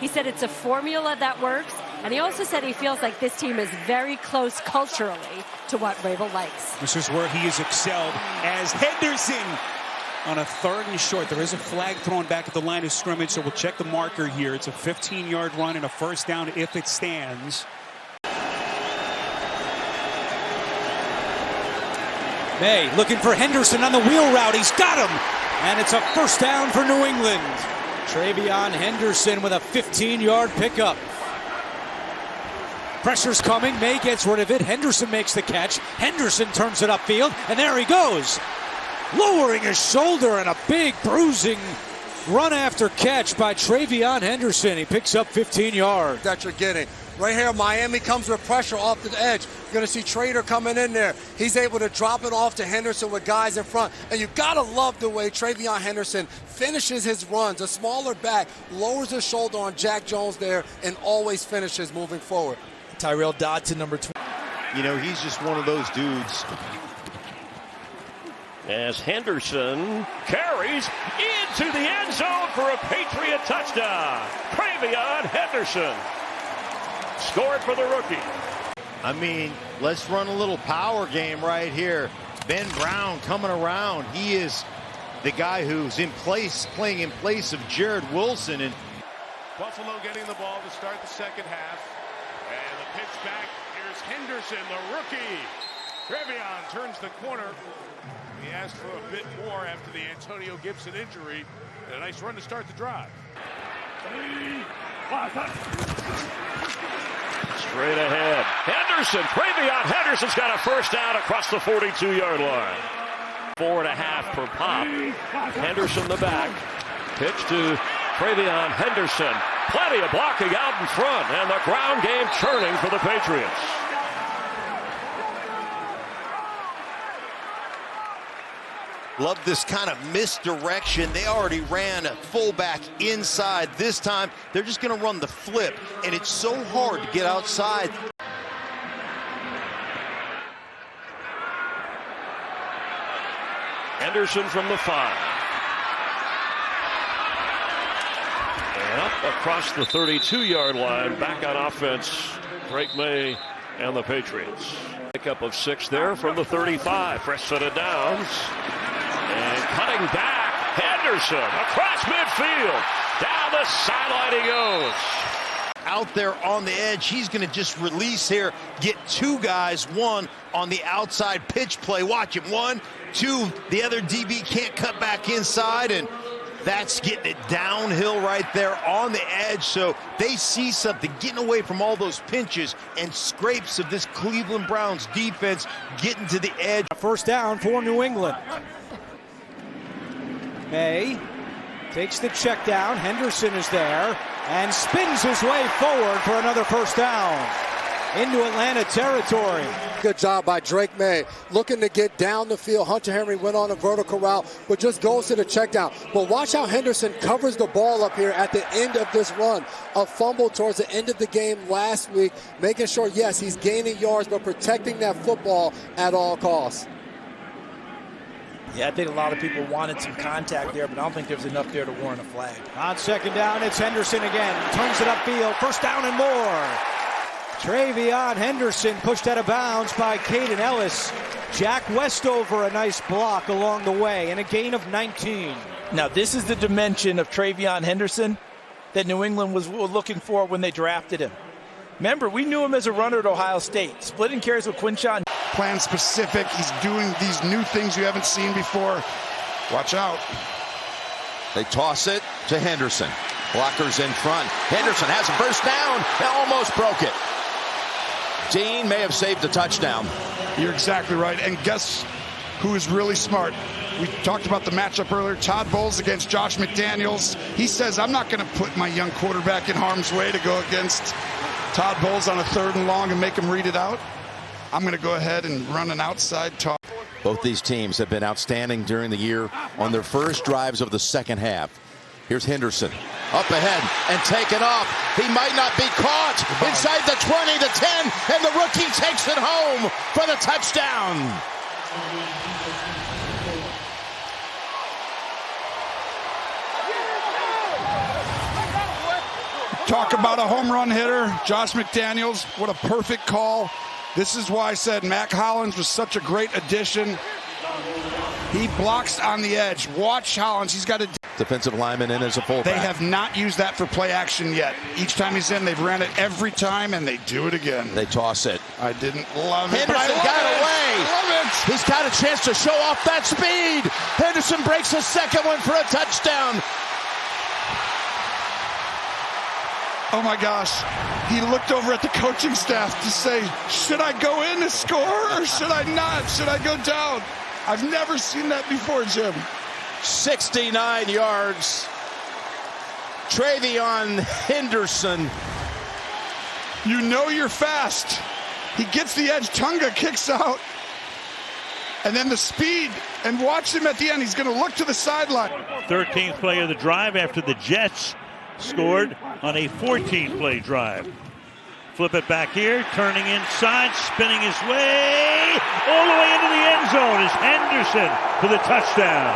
He said it's a formula that works, and he also said he feels like this team is very close culturally to what Vrabel likes. This is where he has excelled as Henderson on a 3rd and short. There is a flag thrown back at the line of scrimmage, so we'll check the marker here. It's a 15-yard run and a first down if it stands. May looking for Henderson on the wheel route. He's got him. And it's a first down for New England. TreVeyon Henderson with a 15-yard pickup. Pressure's coming. May gets rid of it. Henderson makes the catch. Henderson turns it upfield. And there he goes. Lowering his shoulder and a big bruising run after catch by TreVeyon Henderson. He picks up 15 yards. That you're getting. Right here, Miami comes with pressure off the edge. You're going to see Trader coming in there. He's able to drop it off to Henderson with guys in front. And you got to love the way TreVeyon Henderson finishes his runs. A smaller back, lowers his shoulder on Jack Jones there, and always finishes moving forward. Tyrell Dodson, number 20. You know, he's just one of those dudes. As Henderson carries into the end zone for a Patriot touchdown. TreVeyon Henderson scored for the rookie. I mean, let's run a little power game right here. Ben Brown coming around. He is the guy who's playing in place of Jared Wilson. And Buffalo getting the ball to start the second half. And the pitch back. Here's Henderson, the rookie. TreVeyon turns the corner. He asked for a bit more after the Antonio Gibson injury. And a nice run to start the drive. Straight ahead. Henderson. TreVeyon Henderson's got a first down across the 42-yard line. 4.5 per pop. Henderson the back. Pitch to TreVeyon Henderson. Plenty of blocking out in front. And the ground game churning for the Patriots. love this kind of misdirection. They already ran a fullback inside. This time, they're just going to run the flip, and it's so hard to get outside. Henderson from the 5. And up across the 32-yard line, back on offense, Drake May and the Patriots. Pickup of 6 there from the 35. Fresh set of downs. And cutting back, Henderson across midfield. Down the sideline he goes. Out there on the edge, he's going to just release here, get 2 guys, 1 on the outside pitch play. Watch him, 1, 2, the other DB can't cut back inside, and that's getting it downhill right there on the edge. So they see something, getting away from all those pinches and scrapes of this Cleveland Browns defense, getting to the edge. First down for New England. May takes the check down. Henderson is there and spins his way forward for another first down into Atlanta territory. Good job by Drake May, looking to get down the field. Hunter Henry went on a vertical route, but just goes to the check down. But watch how Henderson covers the ball up here at the end of this run. A fumble towards the end of the game last week, making sure, yes, he's gaining yards, but protecting that football at all costs. Yeah, I think a lot of people wanted some contact there, but I don't think there's enough there to warrant a flag. On second down, it's Henderson again. Turns it upfield. First down and more. TreVeyon Henderson pushed out of bounds by Caden Ellis. Jack Westover, a nice block along the way, and a gain of 19. Now, this is the dimension of TreVeyon Henderson that New England was looking for when they drafted him. Remember, we knew him as a runner at Ohio State, splitting carries with Quinshawn. Plan specific. He's doing these new things you haven't seen before. Watch out. They toss it to Henderson. Blockers in front. Henderson has a first down. They almost broke it. Dean may have saved a touchdown. You're exactly right. And guess who is really smart? We talked about the matchup earlier. Todd Bowles against Josh McDaniels. He says, I'm not going to put my young quarterback in harm's way to go against Todd Bowles on a 3rd and long and make him read it out. I'm going to go ahead and run an outside toss. Both these teams have been outstanding during the year on their first drives of the second half. Here's Henderson up ahead and taken off. He might not be caught inside the 20 to 10, and the rookie takes it home for the touchdown. Talk about a home run hitter. Josh McDaniels, what a perfect call. This is why I said Mac Hollins was such a great addition. He blocks on the edge. Watch Hollins. He's got a defensive lineman in as a fullback. They have not used that for play action yet. Each time he's in, they've ran it every time, and they do it again. They toss it. I didn't love it. Henderson got away. Love it. He's got a chance to show off that speed. Henderson breaks his second one for a touchdown. Oh my gosh. He looked over at the coaching staff to say, should I go in to score or should I not? Should I go down? I've never seen that before, Jim. 69 yards. TreVeyon Henderson. You know you're fast. He gets the edge. Tunga kicks out. And then the speed. And watch him at the end. He's going to look to the sideline. 13th play of the drive after the Jets scored on a 14-play drive. Flip it back here, turning inside, spinning his way all the way into the end zone is Henderson for the touchdown.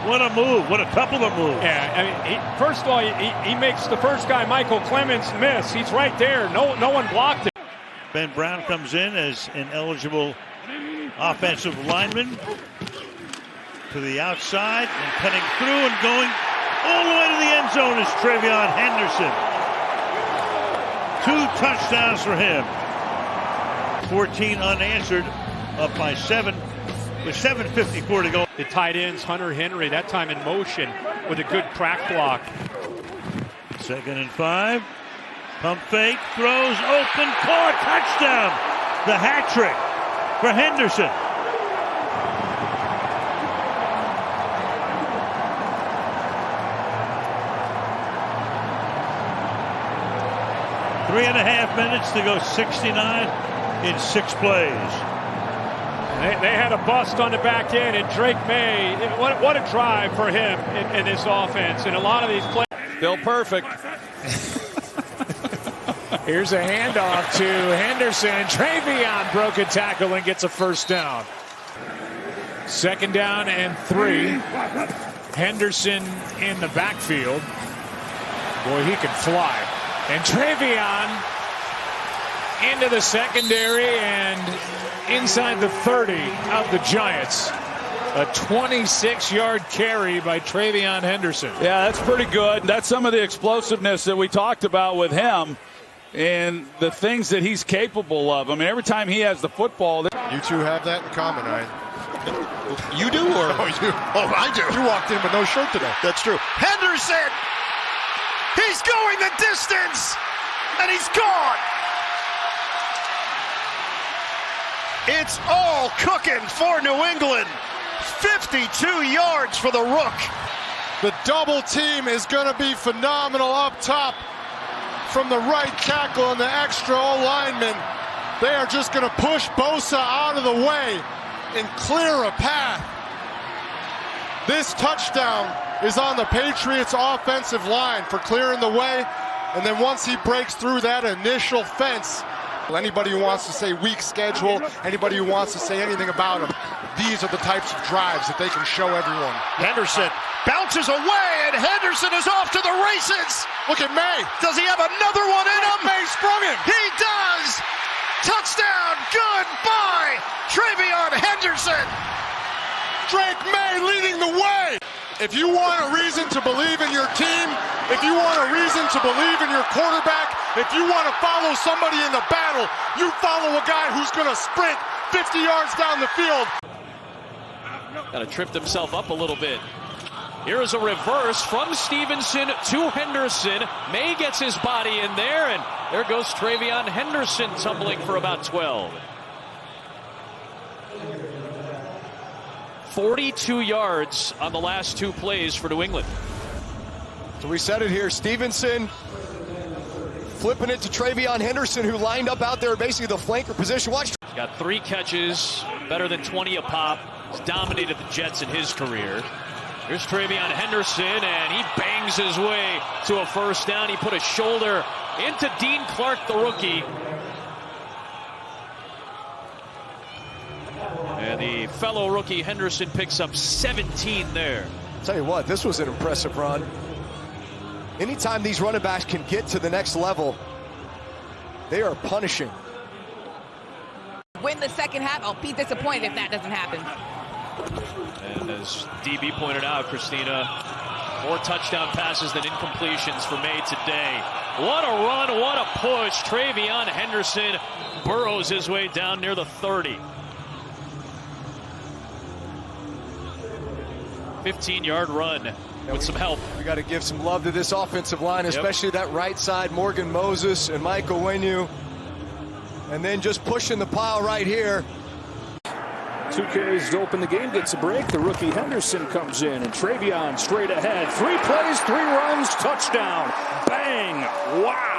What a move, what a couple of moves. Yeah, I mean, first of all, he makes the first guy, Michael Clemens, miss. He's right there. No one blocked it. Ben Brown comes in as an eligible offensive lineman to the outside and cutting through and going all the way to the end zone is TreVeyon Henderson. 2 touchdowns for him. 14 unanswered, up by 7 with 7:54 to go. The tight ends, Hunter Henry, that time in motion with a good crack block. 2nd and 5. Pump fake, throws, open, caught, touchdown. The hat trick for Henderson. Three and a half minutes to go, 69 in 6 plays. They had a bust on the back end, and Drake May, what a drive for him in this offense. And a lot of these plays. Still perfect. Here's a handoff to Henderson. TreVeyon broke a tackle and gets a first down. 2nd down and 3. Henderson in the backfield. Boy, he can fly. And TreVeyon into the secondary and inside the 30 of the Giants. A 26-yard carry by TreVeyon Henderson. Yeah, that's pretty good. That's some of the explosiveness that we talked about with him and the things that he's capable of. I mean, every time he has the football. You two have that in common, Ryan. You do, or? Oh, you. Oh, I do. You walked in with no shirt today. That's true. Henderson! He's going the distance! And he's gone! It's all cooking for New England. 52 yards for the Rook. The double team is going to be phenomenal up top from the right tackle and the extra O-lineman. They are just going to push Bosa out of the way and clear a path. This touchdown is on the Patriots offensive line for clearing the way. And then once he breaks through that initial fence, anybody who wants to say weak schedule, anybody who wants to say anything about him, these are the types of drives that they can show everyone. Henderson bounces away, and Henderson is off to the races. Look at May. Does he have another one in him? May sprung him. He does. Touchdown. Goodbye. TreVeyon Henderson. Drake May leading the way. If you want a reason to believe in your team, if you want a reason to believe in your quarterback, if you want to follow somebody in the battle, you follow a guy who's going to sprint 50 yards down the field. Kind of tripped himself up a little bit. Here is a reverse from Stevenson to Henderson. May gets his body in there, and there goes TreVeyon Henderson tumbling for about 12. 42 yards on the last 2 plays for New England. So we said it here. Stevenson flipping it to TreVeyon Henderson, who lined up out there basically the flanker position. Watch. He's got 3 catches, better than 20 a pop. He's dominated the Jets in his career. Here's TreVeyon Henderson, and he bangs his way to a first down. He put a shoulder into Dean Clark, the rookie. And the May, fellow rookie Henderson picks up 17 there. Tell you what, this was an impressive run. Anytime these running backs can get to the next level, they are punishing. Win the second half, I'll be disappointed if that doesn't happen. And as DB pointed out, Christina, more touchdown passes than incompletions for May today. What a run, what a push. TreVeyon Henderson burrows his way down near the 30. 15-yard run with some help. We got to give some love to this offensive line, especially that right side, Morgan Moses and Michael Wenyu. And then just pushing the pile right here. 2 carries to open the game, gets a break. The rookie Henderson comes in, and TreVeyon straight ahead. 3 plays, 3 runs, touchdown. Bang! Wow!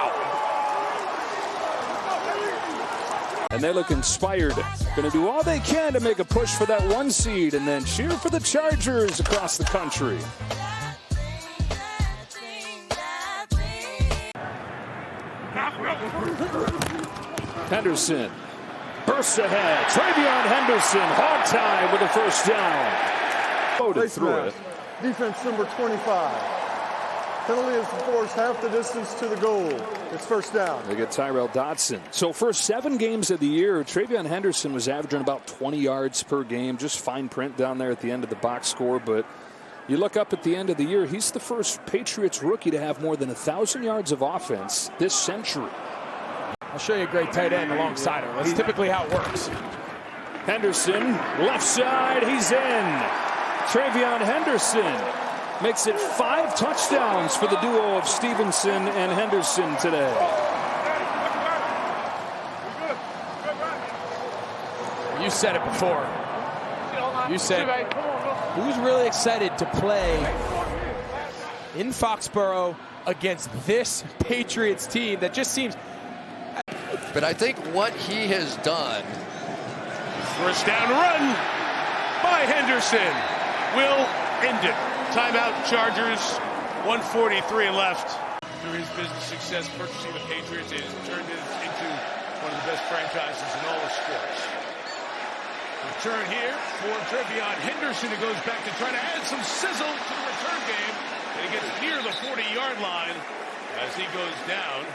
And they look inspired. Going to do all they can to make a push for that 1 seed, and then cheer for the Chargers across the country. Henderson bursts ahead. TreVeyon Henderson, hog tie with a first down. Loaded through it. Defense number 25. Penalty is to force half the distance to the goal. It's first down. They get Tyrell Dodson. So first 7 games of the year, TreVeyon Henderson was averaging about 20 yards per game. Just fine print down there at the end of the box score. But you look up at the end of the year, he's the first Patriots rookie to have more than 1,000 yards of offense this century. I'll show you a great tight end alongside him. That's typically how it works. Henderson, left side, he's in. TreVeyon Henderson makes it 5 touchdowns for the duo of Stevenson and Henderson today. You said it before. You said, who's really excited to play in Foxborough against this Patriots team that just seems... But I think what he has done. First down run by Henderson will end it. Timeout Chargers, 1:43 left. Through his business success purchasing the Patriots, it has turned it into one of the best franchises in all of sports. Return here for TreVeyon Henderson, who goes back to try to add some sizzle to the return game. And he gets near the 40-yard line as he goes down.